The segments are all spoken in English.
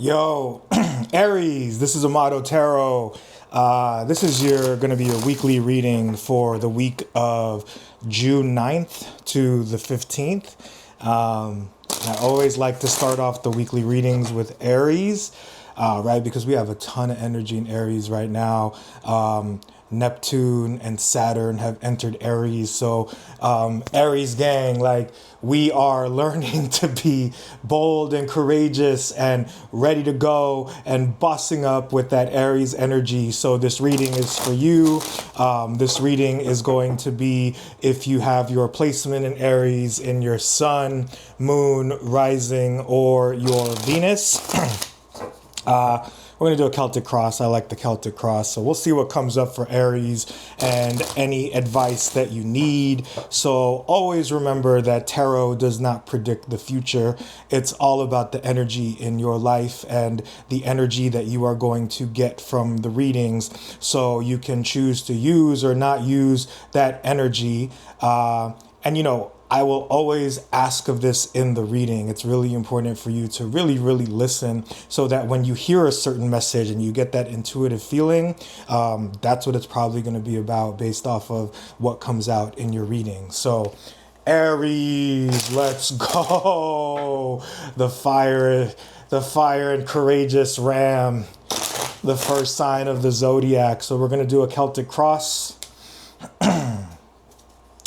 Yo, Aries, this is Amato Tarot. This is going to be your weekly reading for the week of June 9th to the 15th. I always like to start off the weekly readings with Aries, right? Because we have a ton of energy in Aries right now. Neptune and Saturn have entered Aries. So, Aries gang, like we are learning to be bold and courageous and ready to go and bossing up with that Aries energy. So this reading is for you. This reading is going to be if you have your placement in Aries in your sun, moon, rising, or your Venus. We're going to do a Celtic cross. I like the Celtic cross. So we'll see what comes up for Aries and any advice that you need. So always remember that tarot does not predict the future. It's all about the energy in your life and the energy that you are going to get from the readings. So you can choose to use or not use that energy. I will always ask of this in the reading. It's really important for you to really, really listen so that when you hear a certain message and you get that intuitive feeling, that's what it's probably going to be about based off of what comes out in your reading. So Aries, let's go. The fire and courageous ram, the first sign of the zodiac. So we're going to do a Celtic cross.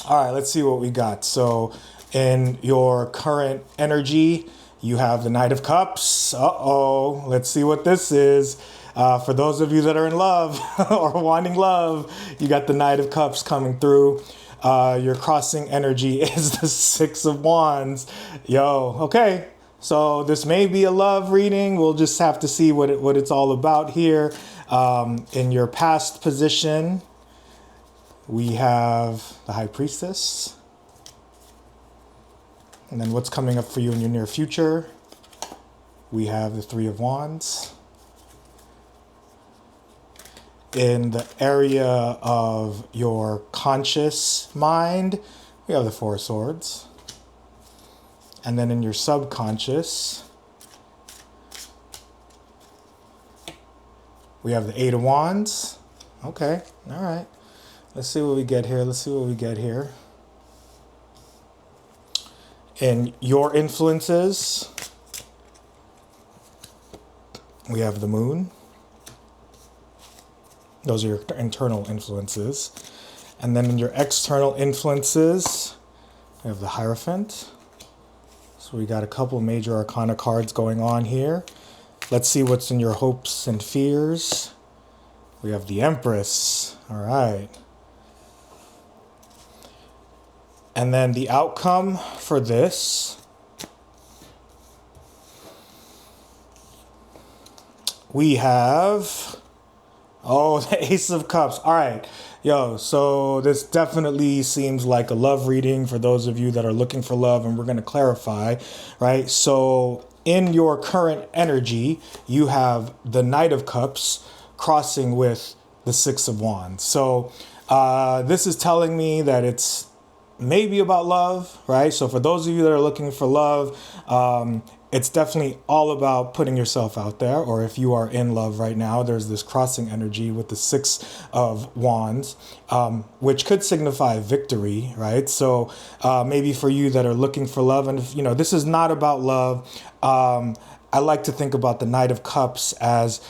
All right, let's see what we got. So in your current energy, you have the Knight of Cups. Uh-oh, let's see what this is. For those of you that are in love or wanting love, you got the Knight of Cups coming through. Your crossing energy is the Six of Wands. Yo, okay. So this may be a love reading. We'll just have to see what it's all about here. In your past position, we have the High Priestess. And then what's coming up for you in your near future? We have the Three of Wands. In the area of your conscious mind, we have the Four of Swords. And then in your subconscious, we have the Eight of Wands. Okay, all right. Let's see what we get here. In your influences, we have the Moon. Those are your internal influences. And then in your external influences, we have the Hierophant. So we got a couple major arcana cards going on here. Let's see what's in your hopes and fears. We have the Empress. All right. And then the outcome for this, we have, the Ace of Cups. All right, so this definitely seems like a love reading for those of you that are looking for love, and we're going to clarify, right? So in your current energy, you have the Knight of Cups crossing with the Six of Wands. So this is telling me that it's maybe about love, right? So for those of you that are looking for love, it's definitely all about putting yourself out there. Or if you are in love right now, there's this crossing energy with the Six of Wands, which could signify victory, right? So maybe for you that are looking for love, and if, this is not about love. I like to think about the Knight of Cups as,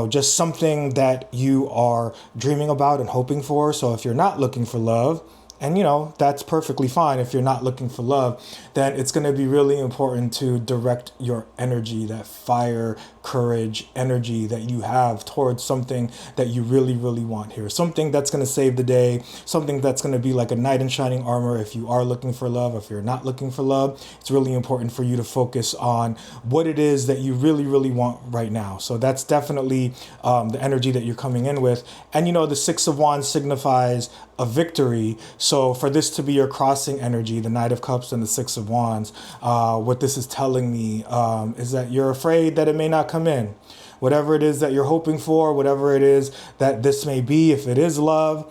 just something that you are dreaming about and hoping for. So if you're not looking for love, and, that's perfectly fine. If you're not looking for love, then it's going to be really important to direct your energy, that fire, courage, energy that you have towards something that you really, really want here. Something that's going to save the day, something that's going to be like a knight in shining armor if you are looking for love. If you're not looking for love, it's really important for you to focus on what it is that you really, really want right now. So that's definitely the energy that you're coming in with. And, the Six of Wands signifies a victory. So for this to be your crossing energy, the Knight of Cups and the Six of Wands, what this is telling me is that you're afraid that it may not come in. Whatever it is that you're hoping for, whatever it is that this may be, if it is love,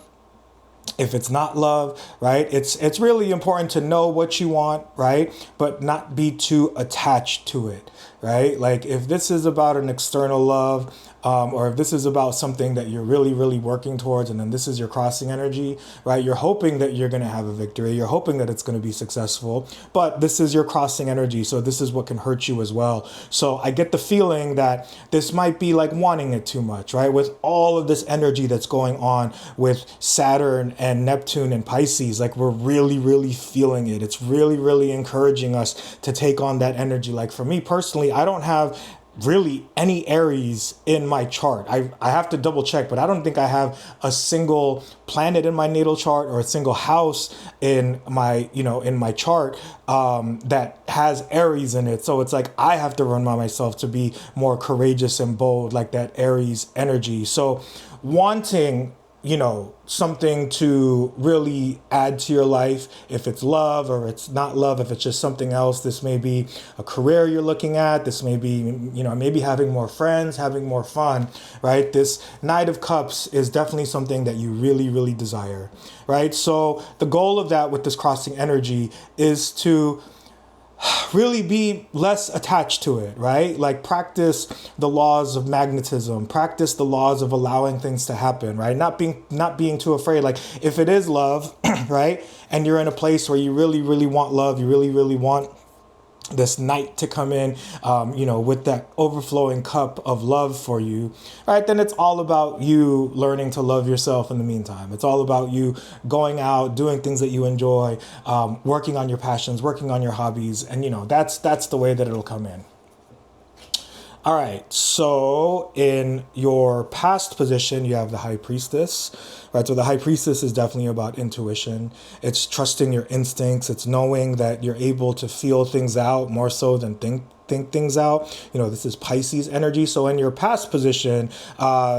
if it's not love, right? It's really important to know what you want, right? But not be too attached to it, right? Like if this is about an external love, or if this is about something that you're really, really working towards, and then this is your crossing energy, right? You're hoping that you're going to have a victory. You're hoping that it's going to be successful, but this is your crossing energy. So this is what can hurt you as well. So I get the feeling that this might be like wanting it too much, right? With all of this energy that's going on with Saturn and Neptune and Pisces, like we're really, really feeling it. It's really, really encouraging us to take on that energy. Like for me personally, I don't have really any Aries in my chart. I have to double check, but I don't think I have a single planet in my natal chart or a single house in my, in my chart that has Aries in it. So it's like I have to run by myself to be more courageous and bold, like that Aries energy. So wanting something to really add to your life, if it's love or it's not love, if it's just something else. This may be a career you're looking at. This may be, maybe having more friends, having more fun, right? This Knight of Cups is definitely something that you really, really desire, right? So the goal of that with this crossing energy is to really be less attached to it, right? Like practice the laws of magnetism, practice the laws of allowing things to happen, right? Not being too afraid. Like if it is love, right? And you're in a place where you really, really want love, you really, really want this night to come in, with that overflowing cup of love for you, right? Then it's all about you learning to love yourself in the meantime. It's all about you going out, doing things that you enjoy, working on your passions, working on your hobbies. And, that's the way that it'll come in. All right, so in your past position, you have the High Priestess, right? So the High Priestess is definitely about intuition. It's trusting your instincts. It's knowing that you're able to feel things out more so than think things out. This is Pisces energy. So in your past position,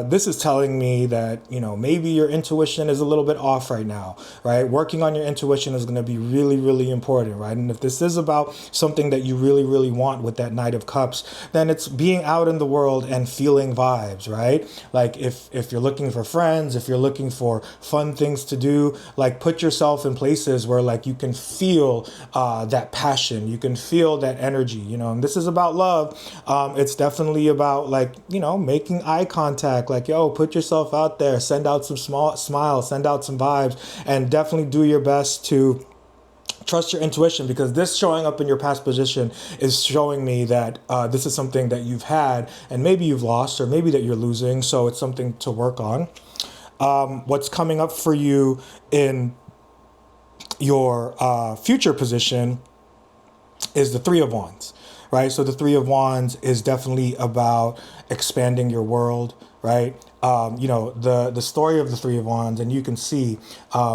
this is telling me that, maybe your intuition is a little bit off right now, right? Working on your intuition is going to be really, really important, right? And if this is about something that you really, really want with that Knight of Cups, then it's being out in the world and feeling vibes, right? Like if you're looking for friends, if you're looking for fun things to do, like put yourself in places where like you can feel that passion, you can feel that energy, and this is about love. It's definitely about like, making eye contact, like, put yourself out there, send out some small smiles, send out some vibes, and definitely do your best to trust your intuition, because this showing up in your past position is showing me that this is something that you've had and maybe you've lost or maybe that you're losing. So it's something to work on. What's coming up for you in your future position is the Three of Wands, right? So the Three of Wands is definitely about expanding your world, right? The story of the Three of Wands, and you can see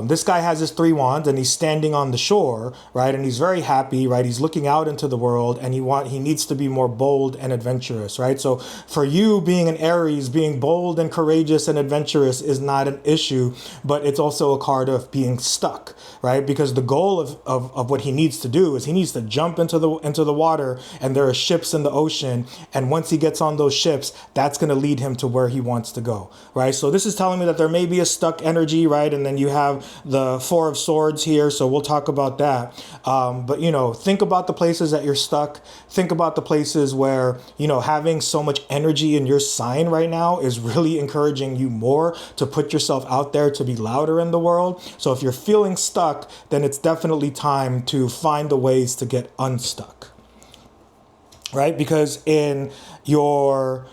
this guy has his three wands and he's standing on the shore, right? And he's very happy, right? He's looking out into the world and he needs to be more bold and adventurous, right? So for you being an Aries, being bold and courageous and adventurous is not an issue, but it's also a card of being stuck, right? Because the goal of what he needs to do is he needs to jump into the water, and there are ships in the ocean. And once he gets on those ships, that's going to lead him to where he wants to go, right? So this is telling me that there may be a stuck energy, right? And then you have the Four of Swords here, so we'll talk about that. But think about the places that you're stuck. Think about the places where having so much energy in your sign right now is really encouraging you more to put yourself out there, to be louder in the world. So if you're feeling stuck, then it's definitely time to find the ways to get unstuck, right? Because in your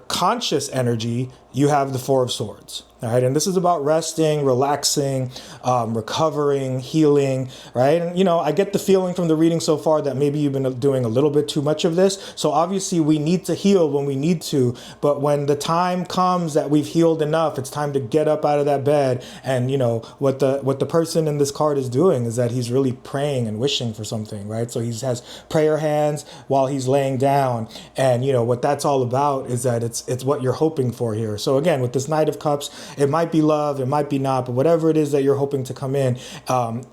conscious energy, you have the Four of Swords. All right. And this is about resting, relaxing, recovering, healing. Right. And, I get the feeling from the reading so far that maybe you've been doing a little bit too much of this. So obviously we need to heal when we need to. But when the time comes that we've healed enough, it's time to get up out of that bed. And, what the person in this card is doing is that he's really praying and wishing for something. Right. So he has prayer hands while he's laying down. And, what that's all about is that it's what you're hoping for here. So again, with this Knight of Cups, It might be love, it might be not, but whatever it is that you're hoping to come in,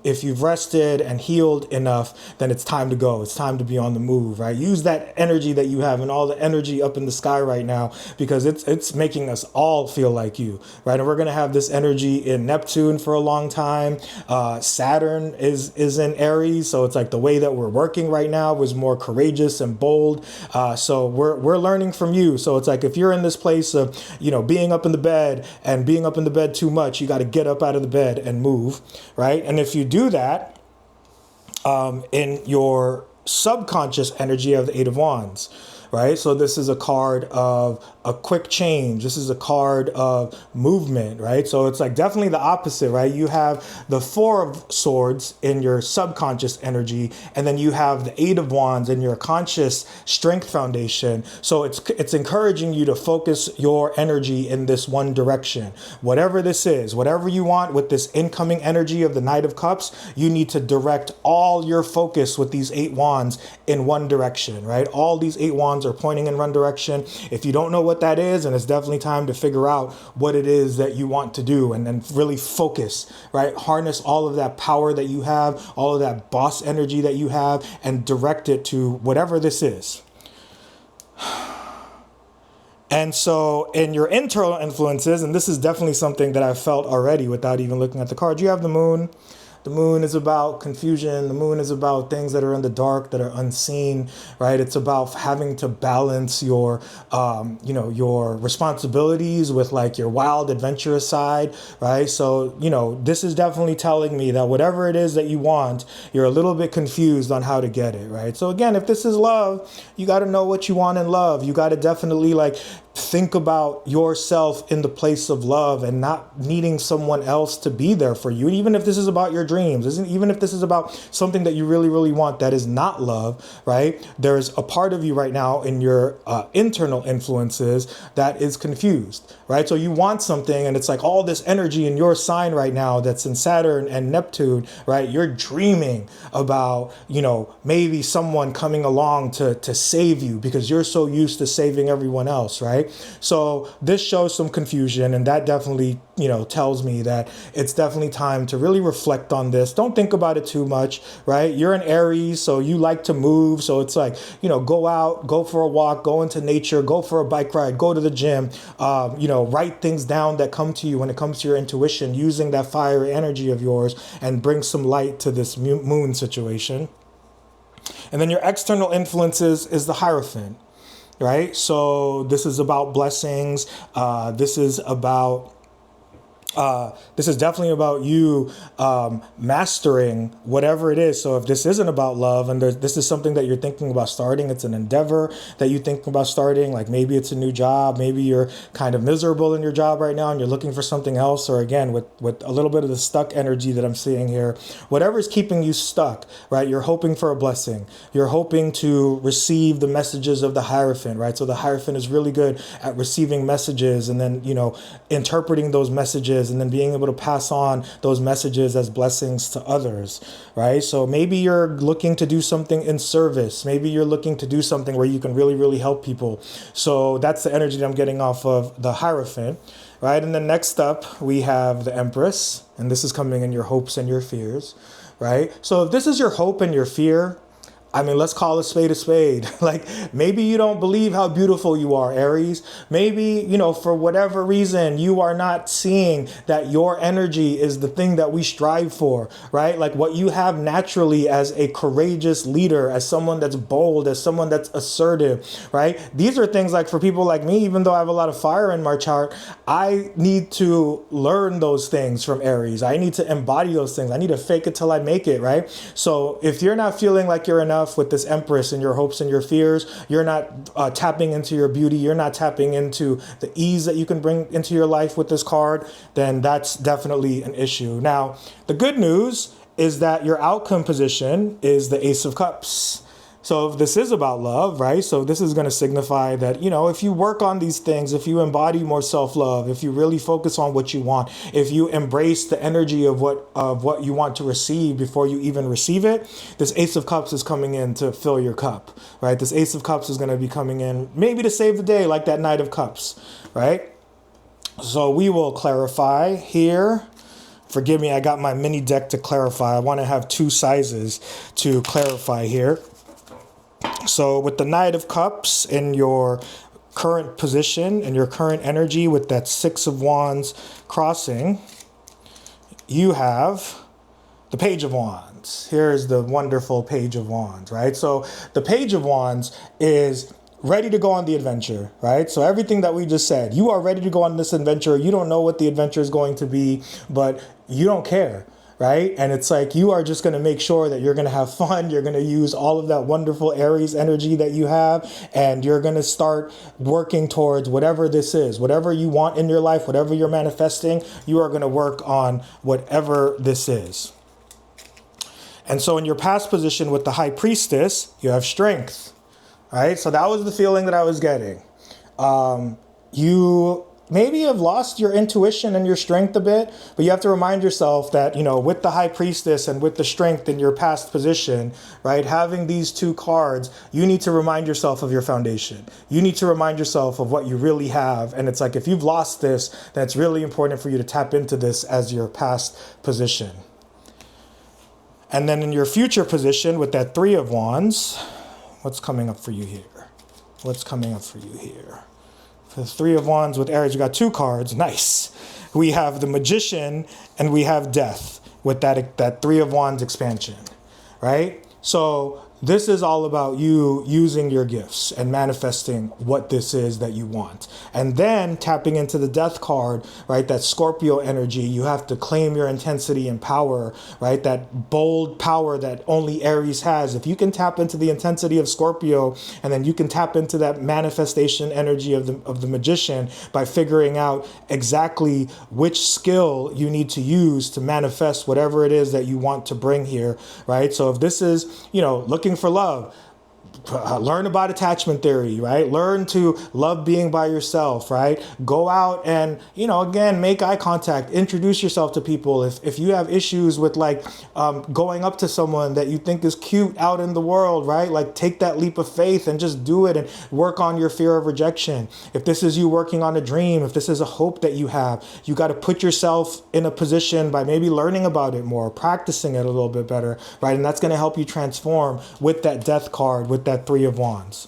if you've rested and healed enough, then it's time to go. It's time to be on the move, right? Use that energy that you have and all the energy up in the sky right now, because it's making us all feel like you, right? And we're going to have this energy in Neptune for a long time. Saturn is in Aries, so it's like the way that we're working right now was more courageous and bold. So we're learning from you. So it's like if you're in this place of, being up in the bed and being up in the bed too much, you got to get up out of the bed and move, right? And if you do that, in your subconscious energy of the Eight of Wands, right? So this is a card of a quick change. This is a card of movement, right? So it's like definitely the opposite, right? You have the Four of Swords in your subconscious energy, and then you have the Eight of Wands in your conscious strength foundation. So it's encouraging you to focus your energy in this one direction. Whatever this is, whatever you want with this incoming energy of the Knight of Cups, you need to direct all your focus with these 8 wands in one direction, right? All these 8 wands are pointing in one direction. If you don't know what that is, and it's definitely time to figure out what it is that you want to do, and then really focus, right? Harness all of that power that you have, all of that boss energy that you have, and direct it to whatever this is. And so in your internal influences, and this is definitely something that I've felt already without even looking at the card, you have the moon. The moon is about confusion. The moon is about things that are in the dark, that are unseen, right? It's about having to balance your, your responsibilities with like your wild, adventurous side, right? So, this is definitely telling me that whatever it is that you want, you're a little bit confused on how to get it, right? So again, if this is love, you got to know what you want in love. You got to definitely think about yourself in the place of love and not needing someone else to be there for you. Even if this is about your dreams, even if this is about something that you really, really want that is not love, right? There's a part of you right now in your internal influences that is confused, right? So you want something and it's like all this energy in your sign right now that's in Saturn and Neptune, right? You're dreaming about, maybe someone coming along to save you because you're so used to saving everyone else, right? So this shows some confusion, and that definitely, tells me that it's definitely time to really reflect on this. Don't think about it too much, right? You're an Aries, so you like to move. So it's like, go out, go for a walk, go into nature, go for a bike ride, go to the gym, write things down that come to you when it comes to your intuition, using that fiery energy of yours, and bring some light to this moon situation. And then your external influences is the Hierophant. Right? So this is about blessings. This is definitely about you mastering whatever it is. So if this isn't about love and this is something that you're thinking about starting, it's an endeavor that you think about starting, like maybe it's a new job, maybe you're kind of miserable in your job right now and you're looking for something else, or again, with a little bit of the stuck energy that I'm seeing here, whatever's keeping you stuck, right? You're hoping for a blessing. You're hoping to receive the messages of the Hierophant, right? So the Hierophant is really good at receiving messages and then, interpreting those messages and then being able to pass on those messages as blessings to others, right? So maybe you're looking to do something in service. Maybe you're looking to do something where you can really, really help people. So that's the energy that I'm getting off of the Hierophant, right? And then next up, we have the Empress, and this is coming in your hopes and your fears, right? So if this is your hope and your fear, let's call a spade. Like, maybe you don't believe how beautiful you are, Aries. Maybe, for whatever reason, you are not seeing that your energy is the thing that we strive for, right? Like what you have naturally as a courageous leader, as someone that's bold, as someone that's assertive, right? These are things like for people like me, even though I have a lot of fire in my chart, I need to learn those things from Aries. I need to embody those things. I need to fake it till I make it, right? So if you're not feeling like you're enough with this Empress and your hopes and your fears, you're not tapping into your beauty, you're not tapping into the ease that you can bring into your life with this card, then that's definitely an issue. Now, the good news is that your outcome position is the Ace of Cups. So if this is about love, right? So this is going to signify that, if you work on these things, if you embody more self-love, if you really focus on what you want, if you embrace the energy of what you want to receive before you even receive it, this Ace of Cups is coming in to fill your cup, right? This Ace of Cups is going to be coming in maybe to save the day, like that Knight of Cups, right? So we will clarify here. Forgive me, I got my mini deck to clarify. I want to have two sizes to clarify here. So with the Knight of Cups in your current position, in your current energy with that Six of Wands crossing, you have the Page of Wands. Here's the wonderful Page of Wands, right? So the Page of Wands is ready to go on the adventure, right? So everything that we just said, you are ready to go on this adventure. You don't know what the adventure is going to be, but you don't care, right? And it's like you are just going to make sure that you're going to have fun. You're going to use all of that wonderful Aries energy that you have, and you're going to start working towards whatever this is, whatever you want in your life, whatever you're manifesting, you are going to work on whatever this is. And so in your past position with the High Priestess, you have strength. Right, so that was the feeling that I was getting. You maybe have lost your intuition and your strength a bit, but you have to remind yourself that, you know, with the High Priestess and with the strength in your past position, right, having these two cards, you need to remind yourself of your foundation. You need to remind yourself of what you really have. And it's like, if you've lost this, then it's really important for you to tap into this as your past position. And then in your future position with that Three of Wands, what's coming up for you here? What's coming up for you here? For the Three of Wands with Aries, we got two cards. Nice. We have the Magician and we have Death with that Three of Wands expansion, right? So this is all about you using your gifts and manifesting what this is that you want. And then tapping into the Death card, right? That Scorpio energy, you have to claim your intensity and power, right? That bold power that only Aries has. If you can tap into the intensity of Scorpio, and then you can tap into that manifestation energy of the Magician by figuring out exactly which skill you need to use to manifest whatever it is that you want to bring here, right? So if this is, you know, looking for love, learn about attachment theory, right? Learn to love being by yourself, right? Go out and, you know, again, make eye contact, introduce yourself to people. If you have issues with like going up to someone that you think is cute out in the world, right? Like take that leap of faith and just do it and work on your fear of rejection. If this is you working on a dream, if this is a hope that you have, you got to put yourself in a position by maybe learning about it more, practicing it a little bit better, right? And that's going to help you transform with that Death card, with that Three of Wands.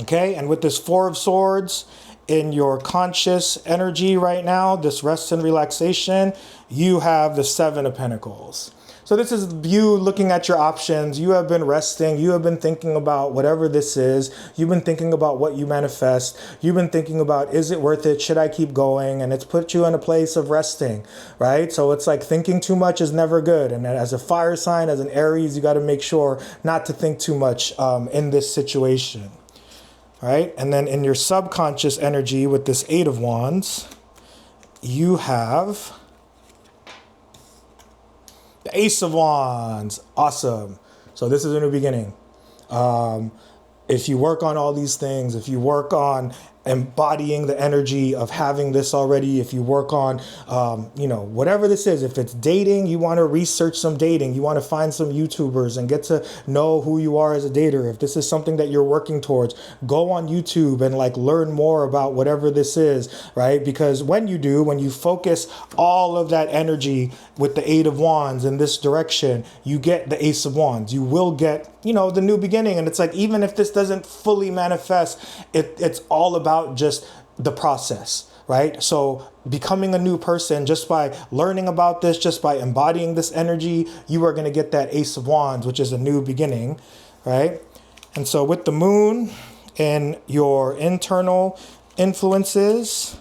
Okay, and with this Four of Swords in your conscious energy right now, this rest and relaxation, you have the Seven of Pentacles. So this is you looking at your options. You have been resting. You have been thinking about whatever this is. You've been thinking about what you manifest. You've been thinking about, is it worth it? Should I keep going? And it's put you in a place of resting, right? So it's like thinking too much is never good. And as a fire sign, as an Aries, you got to make sure not to think too much in this situation, right? And then in your subconscious energy with this Eight of Wands, you have the Ace of Wands. Awesome. So this is a new beginning. If you work on all these things, if you work on embodying the energy of having this already, if you work on, you know, whatever this is, if it's dating, you want to research some dating, you want to find some YouTubers and get to know who you are as a dater. If this is something that you're working towards, go on YouTube and like learn more about whatever this is, right? Because when you do, when you focus all of that energy with the Eight of Wands in this direction, you get the Ace of Wands. You will get, you know, the new beginning. And it's like, even if this doesn't fully manifest, it's all about just the process, right? So becoming a new person, just by learning about this, just by embodying this energy, you are going to get that Ace of Wands, which is a new beginning, right? And so with the Moon and your internal influences,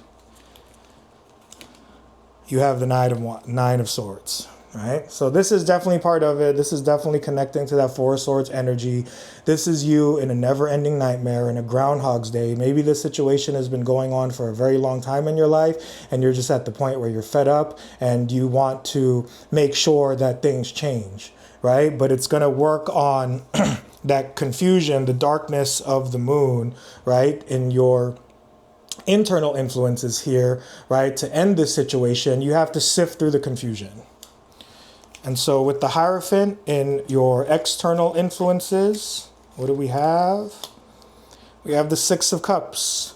you have the Nine of Swords. Right? So this is definitely part of it. This is definitely connecting to that Four of Swords energy. This is you in a never-ending nightmare, in a Groundhog's Day. Maybe this situation has been going on for a very long time in your life, and you're just at the point where you're fed up and you want to make sure that things change, right? But it's going to work on that confusion, the darkness of the Moon, right? In your internal influences here, right? To end this situation, you have to sift through the confusion. And so with the Hierophant in your external influences, what do we have? We have the Six of Cups,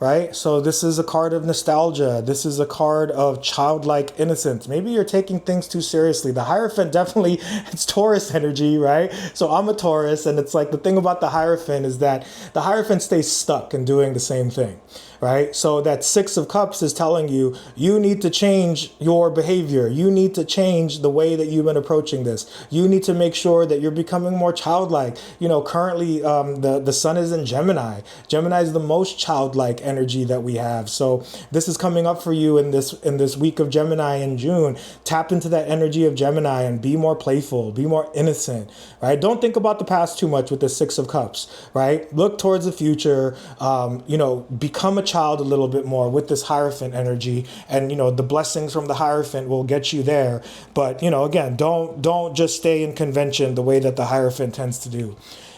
right? So this is a card of nostalgia. This is a card of childlike innocence. Maybe you're taking things too seriously. The Hierophant definitely, it's Taurus energy, right? So I'm a Taurus, and it's like the thing about the Hierophant is that the Hierophant stays stuck in doing the same thing, right? So that Six of Cups is telling you, you need to change your behavior. You need to change the way that you've been approaching this. You need to make sure that you're becoming more childlike. You know, currently the sun is in Gemini. Gemini is the most childlike energy that we have. So this is coming up for you in this week of Gemini in June. Tap into that energy of Gemini and be more playful, be more innocent, right? Don't think about the past too much with the Six of Cups, right? Look towards the future. You know, become a child a little bit more with this Hierophant energy, and you know the blessings from the Hierophant will get you there. But you know, again, don't just stay in convention the way that the Hierophant tends to do.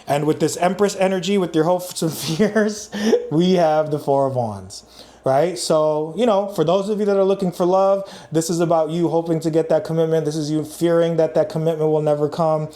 And with this Empress energy, with your hopes and fears, we have the Four of Wands, right? So, you know, for those of you that are looking for love, this is about you hoping to get that commitment. This is you fearing that that commitment will never come.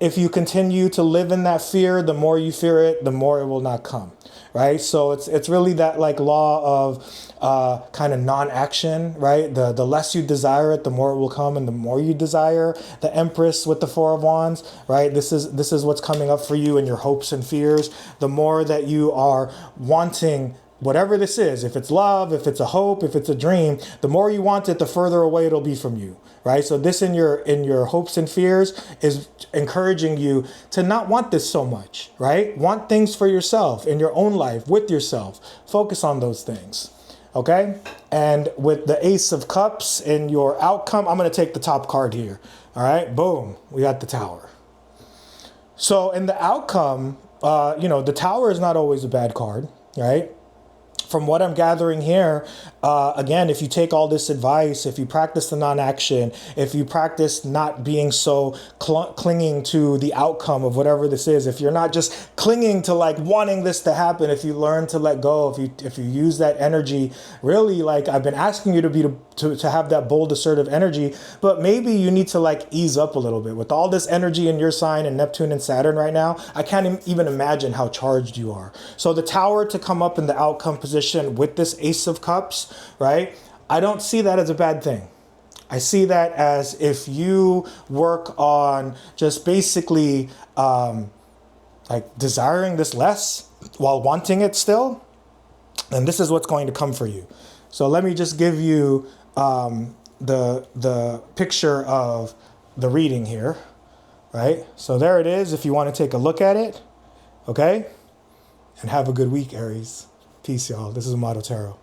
If you continue to live in that fear, the more you fear it, the more it will not come, right? So it's really that like law of kind of non-action, right? The less you desire it, the more it will come, and the more you desire the Empress with the Four of Wands, right? This is what's coming up for you in your hopes and fears. The more that you are wanting whatever this is, if it's love, if it's a hope, if it's a dream, the more you want it, the further away it'll be from you, right? So this in your hopes and fears is encouraging you to not want this so much, right? Want things for yourself in your own life, with yourself. Focus on those things, okay? And with the Ace of Cups in your outcome, I'm going to take the top card here, all right? Boom, we got the Tower. So in the outcome, you know, the Tower is not always a bad card, right? From what I'm gathering here, again, if you take all this advice, if you practice the non-action, if you practice not being so clinging to the outcome of whatever this is, if you're not just clinging to like wanting this to happen, if you learn to let go, if you use that energy, really, like I've been asking you to have that bold, assertive energy, but maybe you need to like ease up a little bit. With all this energy in your sign and Neptune and Saturn right now, I can't even imagine how charged you are. So the Tower to come up in the outcome position with this Ace of Cups, right? I don't see that as a bad thing. I see that as if you work on just basically like desiring this less while wanting it still, and this is what's going to come for you. So let me just give you the picture of the reading here, right? So there it is if you want to take a look at it, okay? And have a good week, Aries. Peace, y'all. This is Amato Tarot.